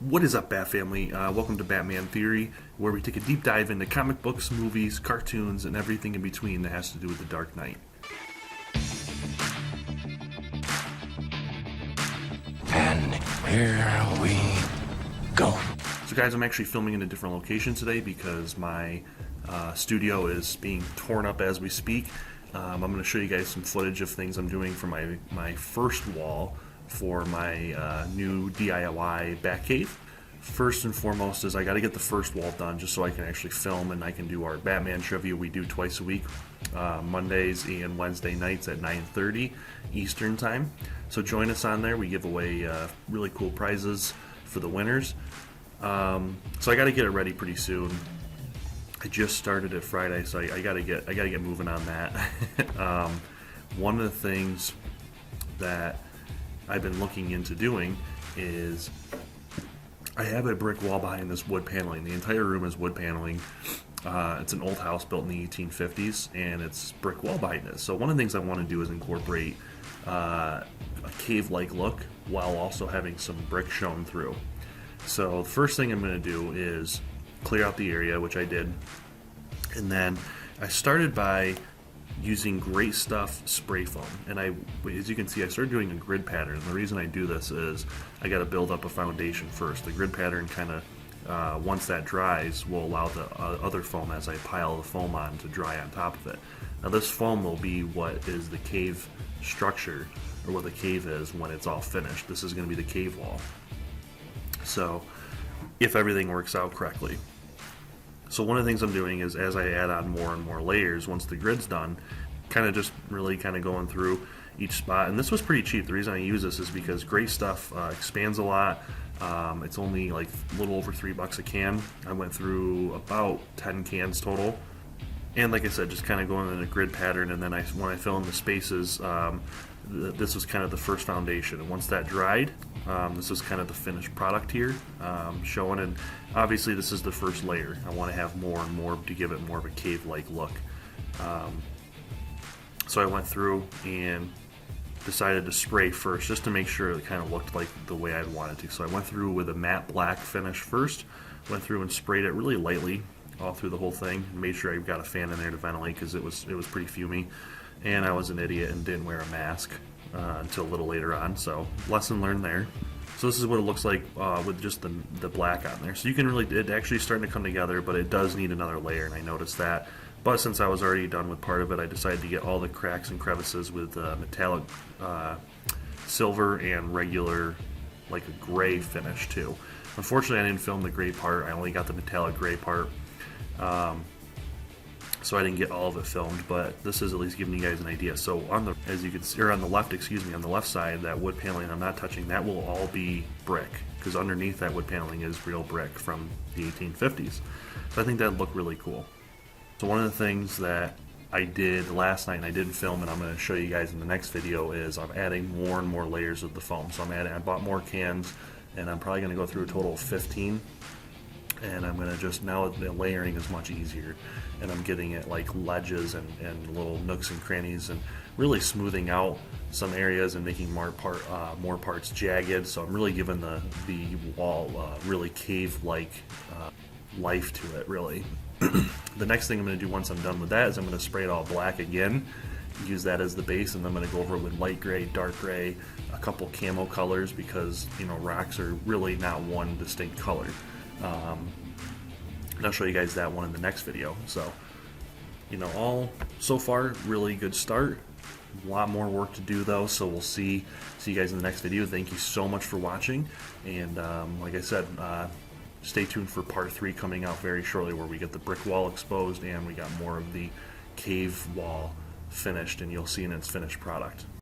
What is up, Bat Family? Welcome to Batman Theory, where we take a deep dive into comic books, movies, cartoons, and everything in between that has to do with the Dark Knight. And here we go. So guys, I'm actually filming in a different location today because my studio is being torn up as we speak. I'm going to show you guys some footage of things I'm doing for my first wall for my new DIY Batcave. First and foremost is I got to get the first wall done just so I can actually film and I can do our Batman trivia we do twice a week, Mondays and Wednesday nights at 9:30 Eastern time. So join us on there. We give away really cool prizes for the winners. So I got to get it ready pretty soon. I just started it Friday, so I gotta get moving on that. One of the things that I've been looking into doing is I have a brick wall behind this wood paneling. The entire room is wood paneling. It's an old house built in the 1850s, and it's brick wall behind it. So one of the things I want to do is incorporate a cave-like look while also having some brick shown through. So the first thing I'm going to do is clear out the area, which I did, and then I started by using Great Stuff spray foam, and as you can see, I started doing a grid pattern. The reason I do this is I got to build up a foundation first. The grid pattern kind of once that dries will allow the other foam, as I pile the foam on, to dry on top of it. Now this foam will be what is the cave structure, or what the cave is when it's all finished. This is going to be the cave wall. So if everything works out correctly. So one of the things I'm doing is, as I add on more and more layers, once the grid's done, kind of just really kind of going through each spot. And this was pretty cheap. The reason I use this is because Great Stuff expands a lot. It's only like a little over $3 a can. I went through about 10 cans total. And like I said, just kind of going in a grid pattern, and then when I fill in the spaces, this was kind of the first foundation. And once that dried, this is kind of the finished product here, showing. And obviously this is the first layer. I want to have more and more to give it more of a cave-like look. So I went through and decided to spray first, just to make sure it kind of looked like the way I'd want it to. So I went through with a matte black finish first, went through and sprayed it really lightly all through the whole thing, made sure I got a fan in there to ventilate because it was pretty fumey, and I was an idiot and didn't wear a mask until a little later on, so lesson learned there. So this is what it looks like with just the black on there. So you can really, it actually starting to come together, but it does need another layer, and I noticed that. But since I was already done with part of it, I decided to get all the cracks and crevices with metallic silver and regular, like a gray finish too. Unfortunately, I didn't film the gray part. I only got the metallic gray part. So I didn't get all of it filmed, but this is at least giving you guys an idea. So on the, as you can see, or on the left, on the left side, that wood paneling I'm not touching, that will all be brick, because underneath that wood paneling is real brick from the 1850s. So I think that'd look really cool. So one of the things that I did last night, and I didn't film, and I'm going to show you guys in the next video, is I'm adding more and more layers of the foam. So I bought more cans, and I'm probably going to go through a total of 15. And I'm going to just, now the layering is much easier, and I'm getting it like ledges and little nooks and crannies, and really smoothing out some areas and making more parts jagged. So I'm really giving the wall really cave-like life to it, really. The next thing I'm going to do once I'm done with that is I'm going to spray it all black again, use that as the base, and I'm going to go over it with light gray, dark gray, a couple camo colors, because rocks are really not one distinct color. And I'll show you guys that one in the next video. So, all so far really good start. A lot more work to do though, so we'll see you guys in the next video. Thank you so much for watching, and like I said, stay tuned for part 3 coming out very shortly, where we get the brick wall exposed and we got more of the cave wall finished, and you'll see in its finished product.